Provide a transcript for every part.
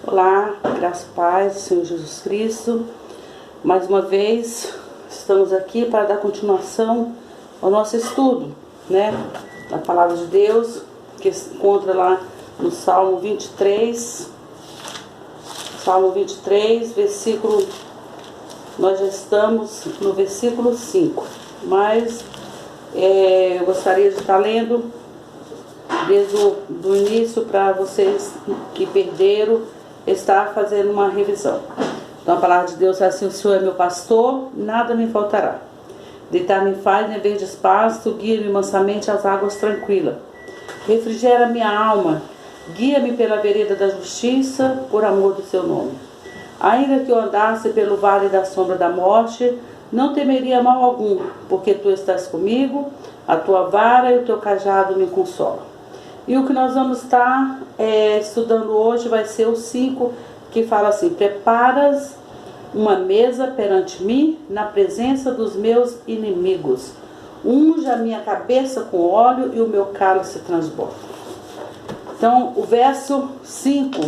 Olá, graças e paz do Senhor Jesus Cristo. Mais uma vez, estamos aqui para dar continuação ao nosso estudo, da Palavra de Deus, que se encontra lá no Salmo 23. Salmo 23, versículo... Nós já estamos no versículo 5, mas eu gostaria de estar lendo desde o início para vocês que perderam, estar fazendo uma revisão. Então a palavra de Deus é assim: o Senhor é meu pastor, nada me faltará. Deitar-me em faz, em verde espaço, guia-me mansamente às águas tranquilas. Refrigera minha alma, guia-me pela vereda da justiça, por amor do seu nome. Ainda que eu andasse pelo vale da sombra da morte, não temeria mal algum, porque tu estás comigo, a tua vara e o teu cajado me consolam. E o que nós vamos estar estudando hoje vai ser o 5, que fala assim: preparas uma mesa perante mim, na presença dos meus inimigos. Unge a minha cabeça com óleo e o meu cálice transborda. Então, o verso 5,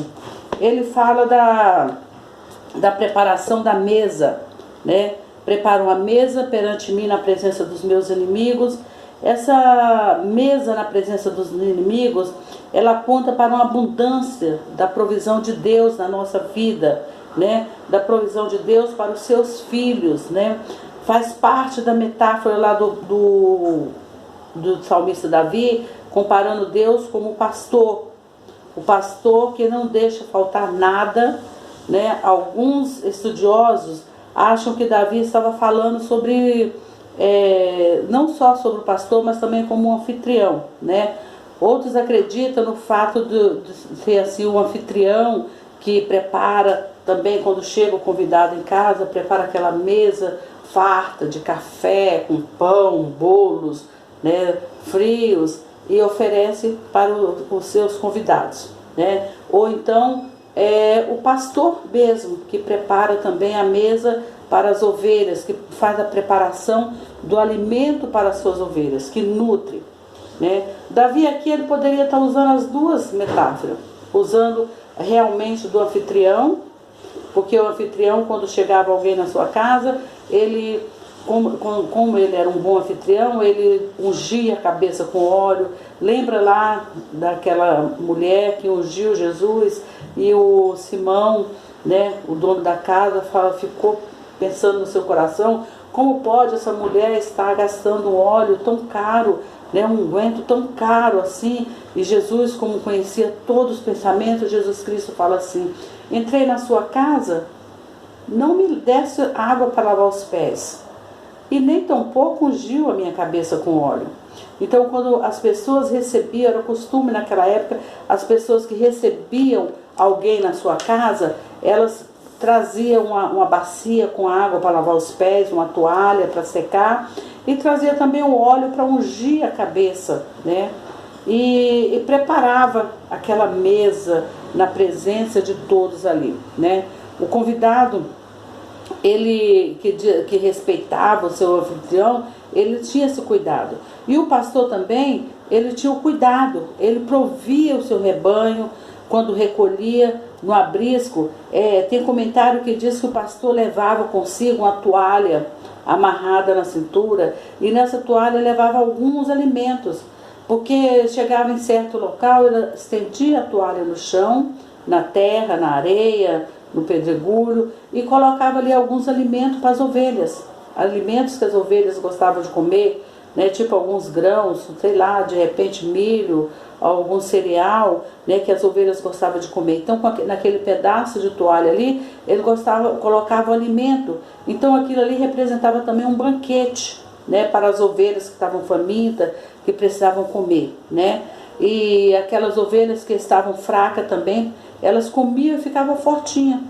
ele fala da preparação da mesa, Prepara uma mesa perante mim na presença dos meus inimigos. Essa mesa na presença dos inimigos, ela aponta para uma abundância da provisão de Deus na nossa vida, Da provisão de Deus para os seus filhos, Faz parte da metáfora lá do salmista Davi, comparando Deus como o pastor que não deixa faltar nada, Alguns estudiosos acham que Davi estava falando sobre, não só sobre o pastor, mas também como um anfitrião, Outros acreditam no fato de ser assim um anfitrião que prepara também, quando chega o convidado em casa, prepara aquela mesa farta de café, com pão, bolos, frios, e oferece para os seus convidados, Ou então o pastor mesmo, que prepara também a mesa para as ovelhas, que faz a preparação do alimento para as suas ovelhas, que nutre, Davi aqui ele poderia estar usando as duas metáforas, usando realmente do anfitrião, porque o anfitrião, quando chegava alguém na sua casa, ele, como ele era um bom anfitrião, ele ungia a cabeça com óleo. Lembra lá daquela mulher que ungiu Jesus, e o Simão, o dono da casa, ficou pensando no seu coração: como pode essa mulher estar gastando um óleo tão caro, um unguento tão caro assim? E Jesus, como conhecia todos os pensamentos, Jesus Cristo fala assim: entrei na sua casa, não me desse água para lavar os pés, e nem tampouco ungiu a minha cabeça com óleo. Então, quando as pessoas recebiam, era costume naquela época, as pessoas que recebiam alguém na sua casa, elas traziam uma bacia com água para lavar os pés, uma toalha para secar, e trazia também o óleo para ungir a cabeça, E preparava aquela mesa na presença de todos ali, O convidado, ele que respeitava o seu anfitrião, ele tinha esse cuidado. E o pastor também, ele tinha o cuidado, ele provia o seu rebanho quando recolhia no aprisco. Tem comentário que diz que o pastor levava consigo uma toalha amarrada na cintura, e nessa toalha levava alguns alimentos, porque chegava em certo local, ele estendia a toalha no chão, na terra, na areia, no pedregulho, e colocava ali alguns alimentos para as ovelhas, alimentos que as ovelhas gostavam de comer, tipo alguns grãos, sei lá, de repente milho, algum cereal, que as ovelhas gostavam de comer. Então, naquele pedaço de toalha ali, ele colocava o alimento. Então, aquilo ali representava também um banquete, para as ovelhas que estavam famintas, que precisavam comer, E aquelas ovelhas que estavam fracas também, elas comiam e ficavam fortinhas,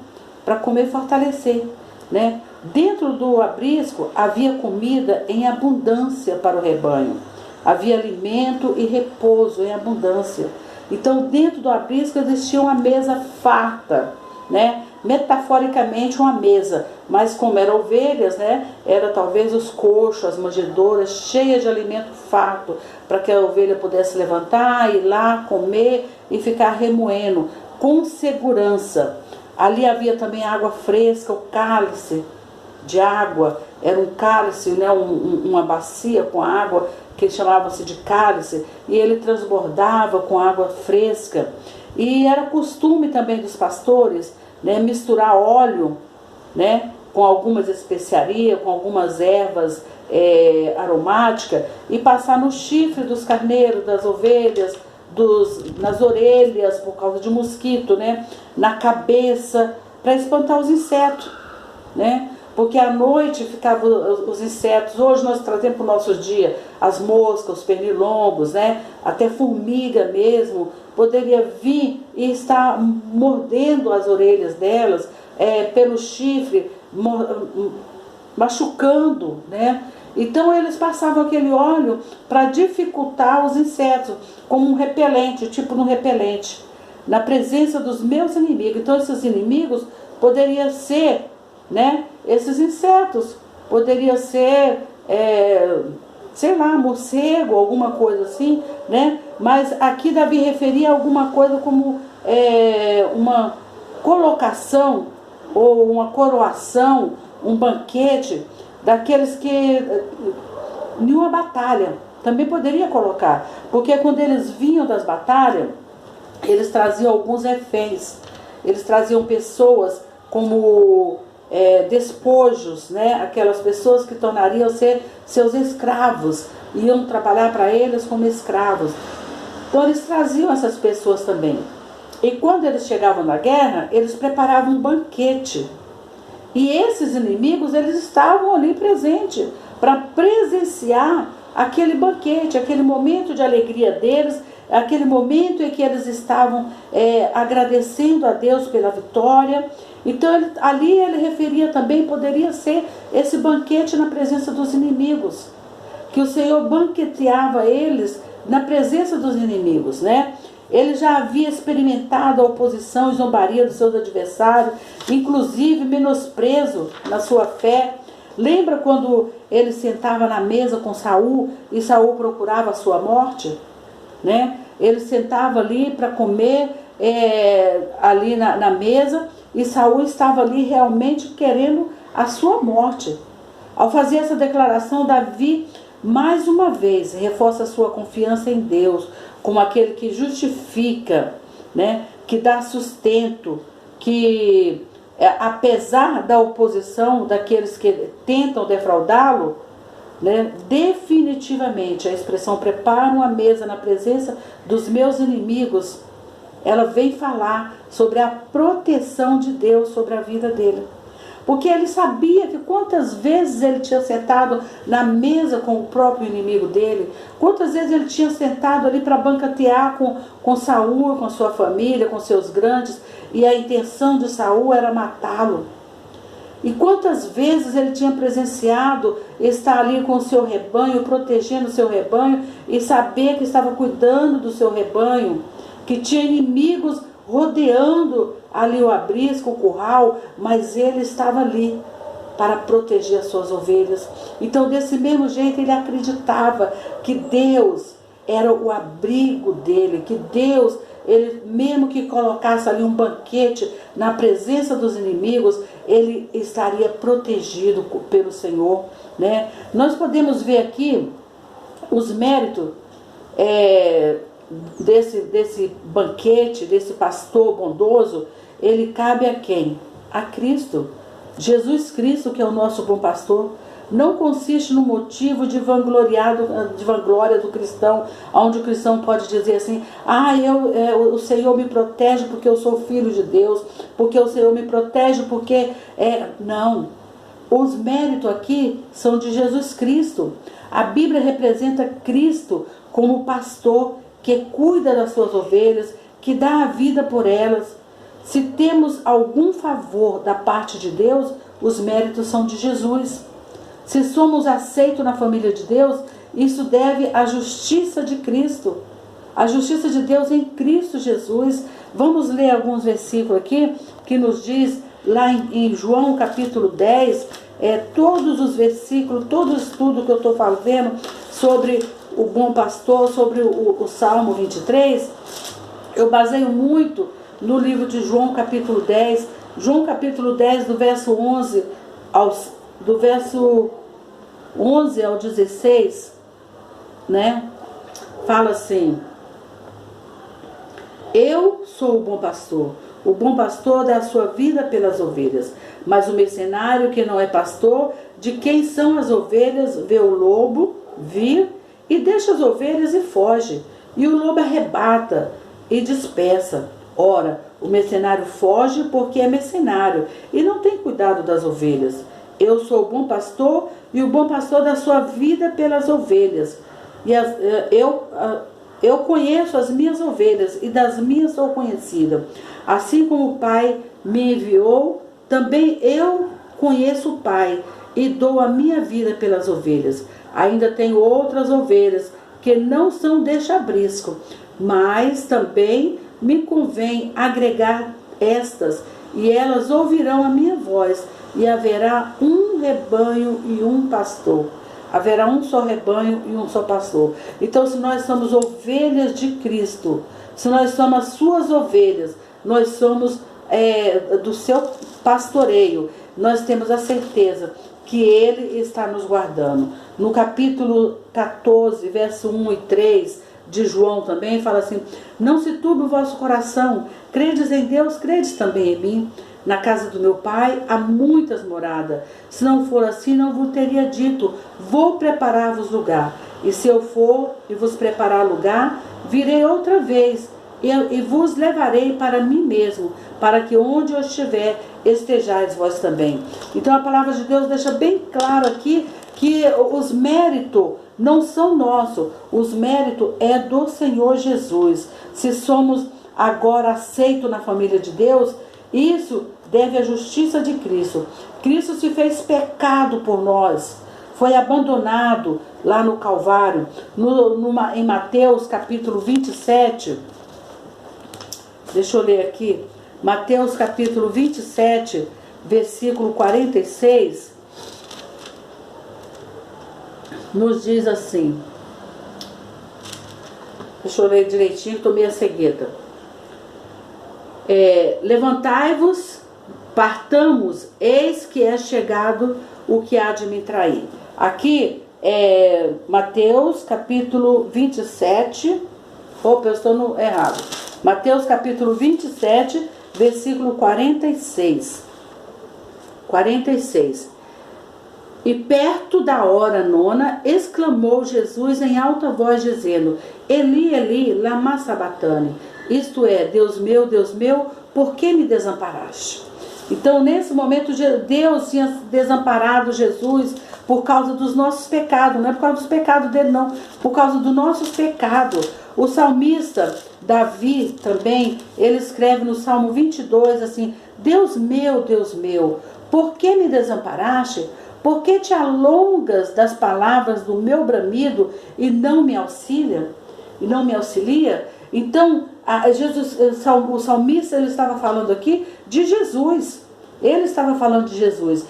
para comer e fortalecer, Dentro do aprisco havia comida em abundância para o rebanho. Havia alimento e repouso em abundância. Então, dentro do aprisco existia uma mesa farta, Metaforicamente uma mesa, mas como eram ovelhas, era talvez os coxos, as manjedouras, cheias de alimento farto, para que a ovelha pudesse levantar, ir lá, comer e ficar remoendo, com segurança. Ali havia também água fresca, o cálice de água, era um cálice, né, uma bacia com água, que chamava-se de cálice, e ele transbordava com água fresca. E era costume também dos pastores, né, misturar óleo, né, com algumas especiarias, com algumas ervas aromáticas, e passar no chifre dos carneiros, das ovelhas, nas orelhas, por causa de mosquito, né, na cabeça, para espantar os insetos, né? Porque à noite ficavam os insetos. Hoje nós trazemos para o nosso dia as moscas, os pernilongos, né? Até formiga mesmo poderia vir e estar mordendo as orelhas delas, pelo chifre, machucando, né? Então eles passavam aquele óleo para dificultar os insetos, como um repelente, tipo um repelente, na presença dos meus inimigos. Então esses inimigos poderiam ser, né, esses insetos, poderia ser, sei lá, morcego, alguma coisa assim, né? Mas aqui Davi referia a alguma coisa como uma colocação ou uma coroação, um banquete daqueles que em uma batalha também poderia colocar, porque quando eles vinham das batalhas, eles traziam alguns reféns, eles traziam pessoas como despojos, né? Aquelas pessoas que tornariam ser seus escravos, iam trabalhar para eles como escravos. Então eles traziam essas pessoas também. E quando eles chegavam na guerra, eles preparavam um banquete. E esses inimigos, eles estavam ali presentes para presenciar aquele banquete, aquele momento de alegria deles, aquele momento em que eles estavam agradecendo a Deus pela vitória. Então ali ele referia também, poderia ser esse banquete na presença dos inimigos, que o Senhor banqueteava eles na presença dos inimigos, né? Ele já havia experimentado a oposição e zombaria dos seus adversários, inclusive menosprezo na sua fé. Lembra quando ele sentava na mesa com Saul e Saul procurava a sua morte, né? Ele sentava ali para comer ali na mesa, e Saul estava ali realmente querendo a sua morte. Ao fazer essa declaração, Davi mais uma vez reforça a sua confiança em Deus como aquele que justifica, né, que dá sustento, que apesar da oposição daqueles que tentam defraudá-lo, né, definitivamente a expressão prepara uma mesa na presença dos meus inimigos, ela vem falar sobre a proteção de Deus sobre a vida dele. Porque ele sabia que quantas vezes ele tinha sentado na mesa com o próprio inimigo dele, quantas vezes ele tinha sentado ali para banquetear com Saul, com sua família, com seus grandes, e a intenção de Saul era matá-lo. E quantas vezes ele tinha presenciado estar ali com o seu rebanho, protegendo o seu rebanho, e saber que estava cuidando do seu rebanho, que tinha inimigos rodeando ali o aprisco, o curral, mas ele estava ali para proteger as suas ovelhas. Então, desse mesmo jeito, ele acreditava que Deus era o abrigo dele, que Deus, ele mesmo que colocasse ali um banquete na presença dos inimigos, ele estaria protegido pelo Senhor, né? Nós podemos ver aqui os méritos desse banquete, desse pastor bondoso. Ele cabe a quem? A Cristo. Jesus Cristo, que é o nosso bom pastor. Não consiste no motivo de vanglória do cristão, onde o cristão pode dizer assim: o Senhor me protege porque eu sou filho de Deus, porque o Senhor me protege porque... Não. Os méritos aqui são de Jesus Cristo. A Bíblia representa Cristo como pastor que cuida das suas ovelhas, que dá a vida por elas. Se temos algum favor da parte de Deus, os méritos são de Jesus. Se somos aceitos na família de Deus, isso deve à justiça de Cristo. A justiça de Deus em Cristo Jesus. Vamos ler alguns versículos aqui, que nos diz, lá em João capítulo 10, todos os versículos, todo o estudo que eu estou fazendo sobre o bom pastor, sobre o Salmo 23, eu baseio muito no livro de João capítulo 10, João capítulo 10, do verso 11 ao 16, né? Fala assim: eu sou o bom pastor dá a sua vida pelas ovelhas, mas o mercenário que não é pastor, de quem são as ovelhas, vê o lobo vir e deixa as ovelhas e foge, e o lobo arrebata e dispersa. Ora, o mercenário foge porque é mercenário e não tem cuidado das ovelhas. Eu sou o bom pastor, e o bom pastor dá a sua vida pelas ovelhas. E eu conheço as minhas ovelhas, e das minhas sou conhecida. Assim como o Pai me enviou, também eu conheço o Pai, e dou a minha vida pelas ovelhas. Ainda tenho outras ovelhas, que não são deste aprisco, mas também me convém agregar estas, e elas ouvirão a minha voz, e haverá um rebanho e um pastor. Haverá um só rebanho e um só pastor. Então, se nós somos ovelhas de Cristo, se nós somos as suas ovelhas, nós somos do seu pastoreio, nós temos a certeza que Ele está nos guardando. No capítulo 14, verso 1 e 3 de João também, fala assim: não se turbe o vosso coração, credes em Deus, credes também em mim. Na casa do meu Pai há muitas moradas. Se não for assim, não vos teria dito: vou preparar-vos lugar. E se eu for e vos preparar lugar, virei outra vez e vos levarei para mim mesmo, para que onde eu estiver, estejais vós também. Então a palavra de Deus deixa bem claro aqui que os méritos não são nossos, os méritos é do Senhor Jesus. Se somos agora aceitos na família de Deus, isso deve à justiça de Cristo. Cristo se fez pecado por nós, foi abandonado lá no Calvário. Em Mateus capítulo 27, deixa eu ler aqui, Mateus capítulo 27, versículo 46, nos diz assim, deixa eu ler direitinho, estou meio cegueta. Levantai-vos, partamos, eis que é chegado o que há de me trair. Aqui é Mateus capítulo 27, opa, eu estou no errado. Mateus capítulo 27, versículo 46. 46. E perto da hora nona, exclamou Jesus em alta voz, dizendo: Eli, Eli, lama sabatani. Isto é, Deus meu, por que me desamparaste? Então, nesse momento, Deus tinha desamparado Jesus por causa dos nossos pecados. Não é por causa dos pecados dele, não. Por causa dos nossos pecados. O salmista Davi também, ele escreve no Salmo 22 assim: Deus meu, por que me desamparaste? Por que te alongas das palavras do meu bramido e não me auxilia? Então, o salmista, ele estava falando aqui de Jesus. Ele estava falando de Jesus.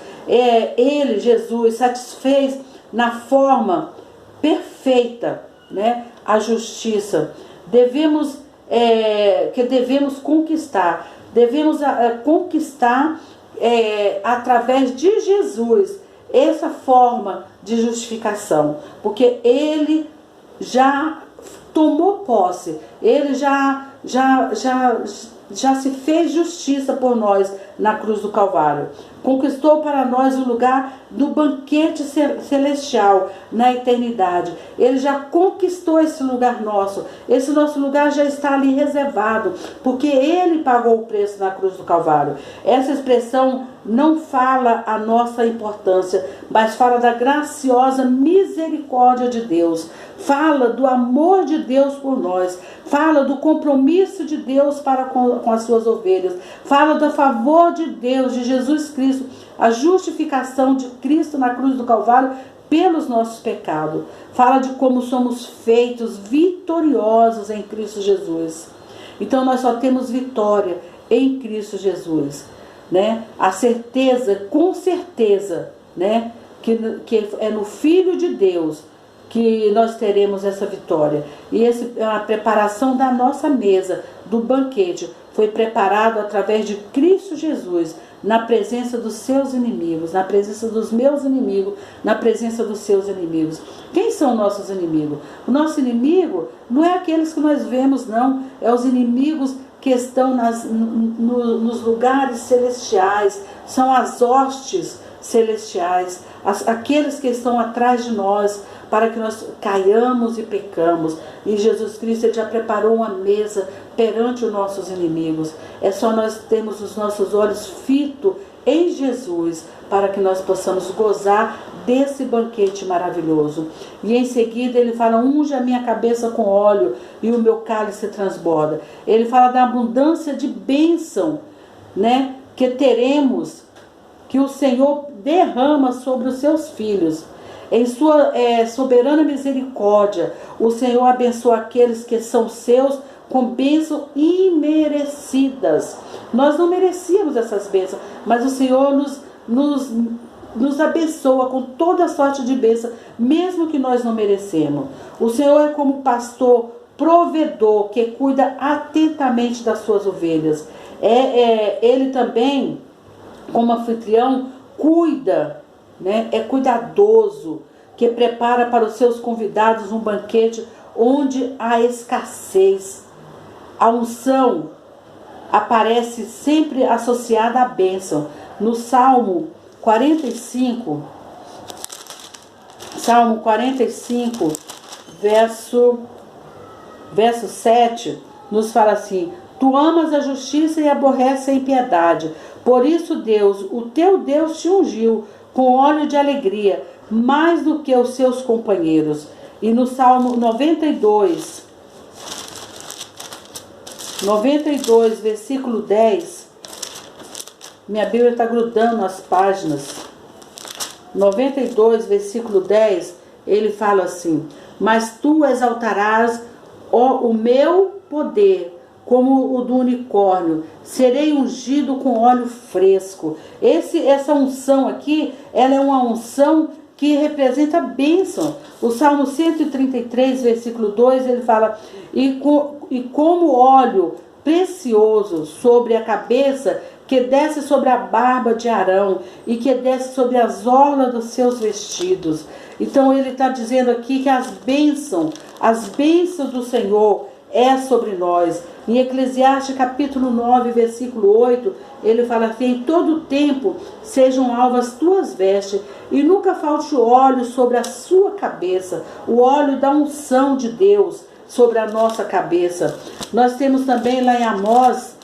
Jesus, satisfez na forma perfeita, né, a justiça. Devemos conquistar. Devemos conquistar através de Jesus essa forma de justificação. Porque Ele já tomou posse, Ele já se fez justiça por nós na cruz do Calvário. Conquistou para nós o lugar do banquete celestial na eternidade. Ele já conquistou esse lugar nosso. Esse nosso lugar já está ali reservado, porque Ele pagou o preço na cruz do Calvário. Essa expressão não fala a nossa importância, mas fala da graciosa misericórdia de Deus. Fala do amor de Deus por nós. Fala do compromisso de Deus para com as suas ovelhas. Fala do favor de Deus, de Jesus Cristo, a justificação de Cristo na cruz do Calvário pelos nossos pecados. Fala de como somos feitos vitoriosos em Cristo Jesus. Então nós só temos vitória em Cristo Jesus, né? A certeza, com certeza, né, que é no Filho de Deus que nós teremos essa vitória. E essa é a preparação da nossa mesa, do banquete, foi preparado através de Cristo Jesus, na presença dos seus inimigos, na presença dos meus inimigos, na presença dos seus inimigos. Quem são nossos inimigos? O nosso inimigo não é aqueles que nós vemos, não. É os inimigos que estão nos lugares celestiais, são as hostes celestiais, aqueles que estão atrás de nós, para que nós caiamos e pecamos. E Jesus Cristo já preparou uma mesa perante os nossos inimigos. É só nós termos os nossos olhos fitos em Jesus, para que nós possamos gozar desse banquete maravilhoso. E em seguida ele fala: unge a minha cabeça com óleo e o meu cálice transborda. Ele fala da abundância de bênção, né, que teremos, que o Senhor derrama sobre os seus filhos. Em sua soberana misericórdia, o Senhor abençoa aqueles que são seus com bênçãos imerecidas. Nós não merecíamos essas bênçãos, mas o Senhor nos abençoa com toda sorte de bênção, mesmo que nós não merecemos. O Senhor é como pastor provedor que cuida atentamente das suas ovelhas. Ele também, como anfitrião, cuida, né? É cuidadoso, que prepara para os seus convidados um banquete onde há escassez. A unção aparece sempre associada à bênção. No Salmo 45, verso 7, nos fala assim: tu amas a justiça e aborreces a impiedade. Por isso Deus, o teu Deus, te ungiu com óleo de alegria, mais do que os seus companheiros. E no Salmo 92, versículo 10, minha Bíblia está grudando nas páginas. 92, versículo 10, ele fala assim: mas tu exaltarás o meu poder como o do unicórnio, serei ungido com óleo fresco. Essa unção aqui, ela é uma unção que representa a bênção. O Salmo 133, versículo 2, ele fala: e como óleo precioso sobre a cabeça, que desce sobre a barba de Arão, e que desce sobre as orlas dos seus vestidos. Então ele está dizendo aqui que as bênçãos do Senhor é sobre nós. Em Eclesiastes capítulo 9, versículo 8, ele fala assim: em todo tempo sejam alvas tuas vestes, e nunca falte óleo sobre a sua cabeça. O óleo da unção de Deus sobre a nossa cabeça. Nós temos também lá em Amós,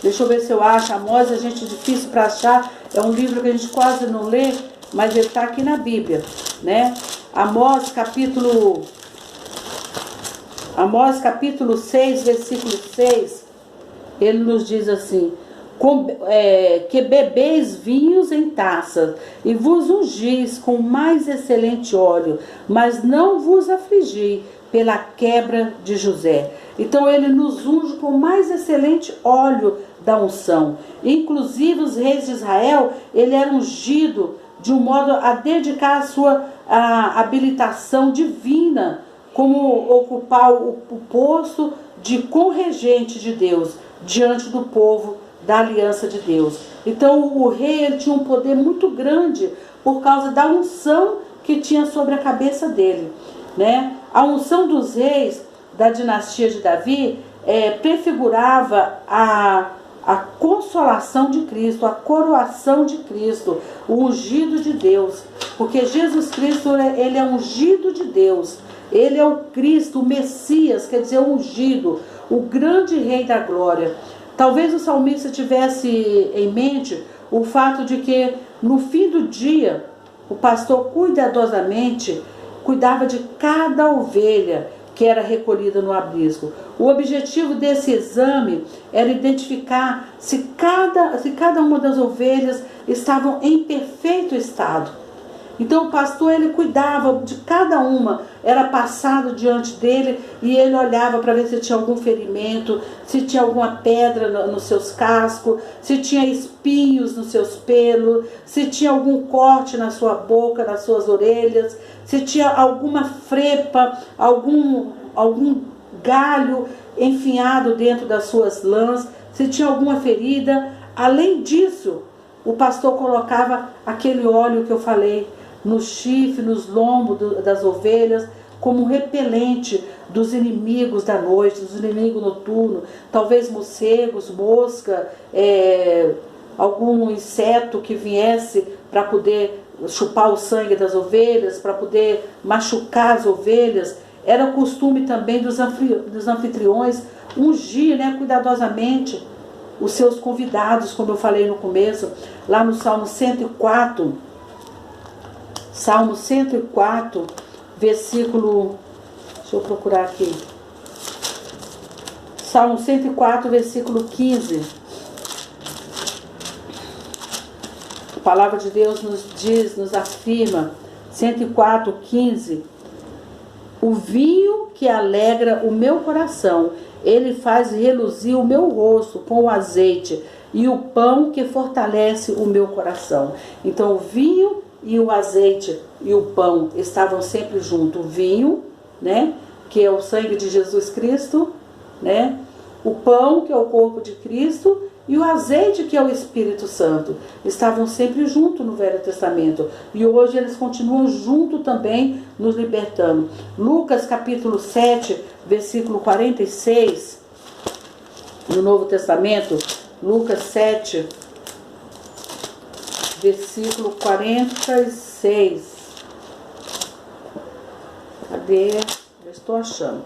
deixa eu ver se eu acho. Amós, a gente é difícil para achar, é um livro que a gente quase não lê, mas ele está aqui na Bíblia, né? Amós capítulo 6, versículo 6, ele nos diz assim: que bebeis vinhos em taças, e vos ungis com o mais excelente óleo, mas não vos afligi pela quebra de José. Então ele nos unge com o mais excelente óleo da unção. Inclusive os reis de Israel, ele era ungido de um modo a dedicar a sua habilitação divina, como ocupar o posto de corregente de Deus diante do povo da aliança de Deus. Então o rei, ele tinha um poder muito grande por causa da unção que tinha sobre a cabeça dele, né? A unção dos reis da dinastia de Davi prefigurava a consolação de Cristo, a coroação de Cristo, o ungido de Deus, porque Jesus Cristo, ele é ungido de Deus. Ele é o Cristo, o Messias, quer dizer, o ungido, o grande Rei da glória. Talvez o salmista tivesse em mente o fato de que no fim do dia o pastor cuidadosamente cuidava de cada ovelha que era recolhida no aprisco. O objetivo desse exame era identificar se cada uma das ovelhas estavam em perfeito estado. Então o pastor, ele cuidava de cada uma, era passado diante dele e ele olhava para ver se tinha algum ferimento, se tinha alguma pedra nos seus cascos, se tinha espinhos nos seus pelos, se tinha algum corte na sua boca, nas suas orelhas, se tinha alguma frepa, algum galho enfiado dentro das suas lãs, se tinha alguma ferida. Além disso, o pastor colocava aquele óleo que eu falei no chifre, nos lombos das ovelhas, como repelente dos inimigos da noite, dos inimigos noturnos, talvez morcegos, mosca, algum inseto que viesse para poder chupar o sangue das ovelhas, para poder machucar as ovelhas. Era costume também dos anfitriões ungir, cuidadosamente os seus convidados, como eu falei no começo, lá no Salmo 104, versículo, deixa eu procurar aqui, Salmo 104, versículo 15, a palavra de Deus nos diz, nos afirma, 104, 15, o vinho que alegra o meu coração, ele faz reluzir o meu rosto com o azeite, e o pão que fortalece o meu coração. Então o vinho e o azeite e o pão estavam sempre juntos. O vinho, que é o sangue de Jesus Cristo, o pão, que é o corpo de Cristo, e o azeite, que é o Espírito Santo, estavam sempre juntos no Velho Testamento. E hoje eles continuam juntos também, nos libertando. Lucas capítulo 7, versículo 46, no Novo Testamento, Lucas 7, versículo 46. Cadê? Já estou achando.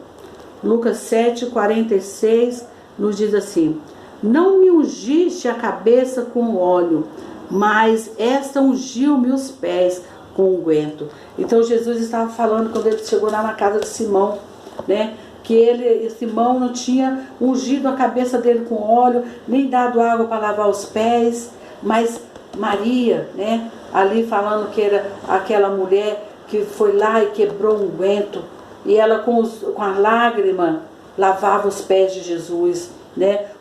Lucas 7, 46 nos diz assim: não me ungiste a cabeça com óleo, mas esta ungiu-me os pés com unguento. Então Jesus estava falando, quando ele chegou lá na casa de Simão, que Simão não tinha ungido a cabeça dele com óleo, nem dado água para lavar os pés, mas Maria, ali falando que era aquela mulher que foi lá e quebrou um unguento, e ela com a lágrima lavava os pés de Jesus.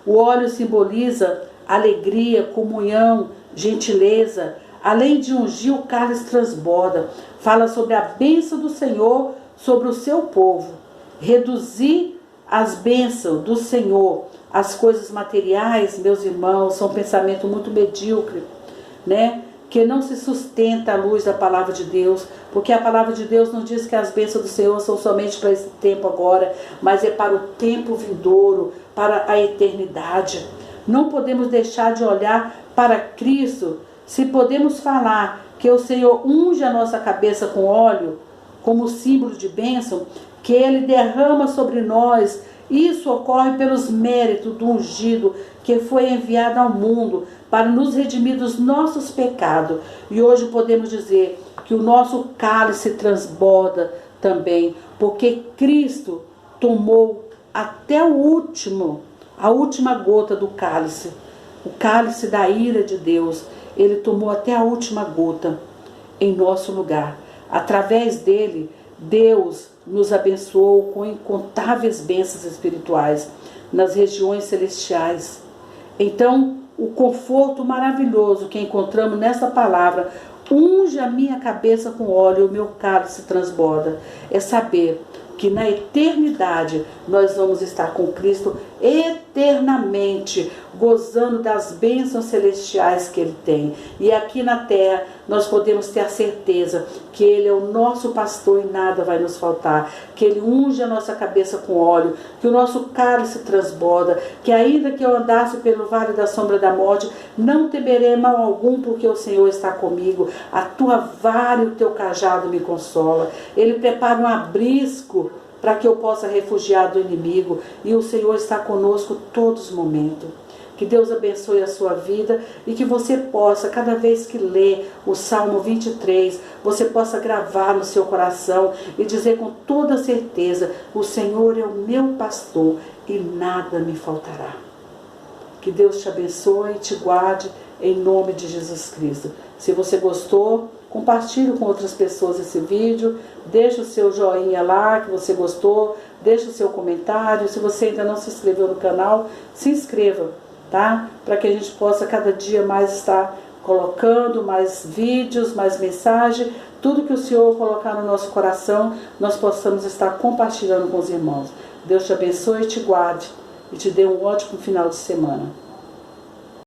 O óleo simboliza alegria, comunhão, gentileza. Além de ungir, o cálice transborda. Fala sobre a bênção do Senhor sobre o seu povo. Reduzir as bênçãos do Senhor às coisas materiais, meus irmãos, são um pensamento muito medíocre, que não se sustenta à luz da palavra de Deus, porque a palavra de Deus não diz que as bênçãos do Senhor são somente para esse tempo agora, mas é para o tempo vindouro, para a eternidade. Não podemos deixar de olhar para Cristo. Se podemos falar que o Senhor unge a nossa cabeça com óleo, como símbolo de bênção, que Ele derrama sobre nós, isso ocorre pelos méritos do ungido que foi enviado ao mundo para nos redimir dos nossos pecados. E hoje podemos dizer que o nosso cálice transborda também, porque Cristo tomou até a última gota do cálice, o cálice da ira de Deus. Ele tomou até a última gota em nosso lugar. Através dele, Deus nos abençoou com incontáveis bênçãos espirituais nas regiões celestiais. Então, o conforto maravilhoso que encontramos nessa palavra, unge a minha cabeça com óleo e o meu cálice transborda, é saber que na eternidade nós vamos estar com Cristo eternamente, gozando das bênçãos celestiais que Ele tem. E aqui na terra nós podemos ter a certeza que Ele é o nosso pastor e nada vai nos faltar, que Ele unge a nossa cabeça com óleo, que o nosso cálice transborda, que ainda que eu andasse pelo vale da sombra da morte, não temerei mal algum, porque o Senhor está comigo, a tua vara e o teu cajado me consola. Ele prepara um abrisco para que eu possa refugiar do inimigo, e o Senhor está conosco todos os momentos. Que Deus abençoe a sua vida e que você possa, cada vez que lê o Salmo 23, você possa gravar no seu coração e dizer com toda certeza: o Senhor é o meu pastor e nada me faltará. Que Deus te abençoe e te guarde em nome de Jesus Cristo. Se você gostou, compartilhe com outras pessoas esse vídeo, deixa o seu joinha lá que você gostou, deixa o seu comentário. Se você ainda não se inscreveu no canal, se inscreva, tá? Para que a gente possa cada dia mais estar colocando mais vídeos, mais mensagem, tudo que o Senhor colocar no nosso coração, nós possamos estar compartilhando com os irmãos. Deus te abençoe e te guarde e te dê um ótimo final de semana.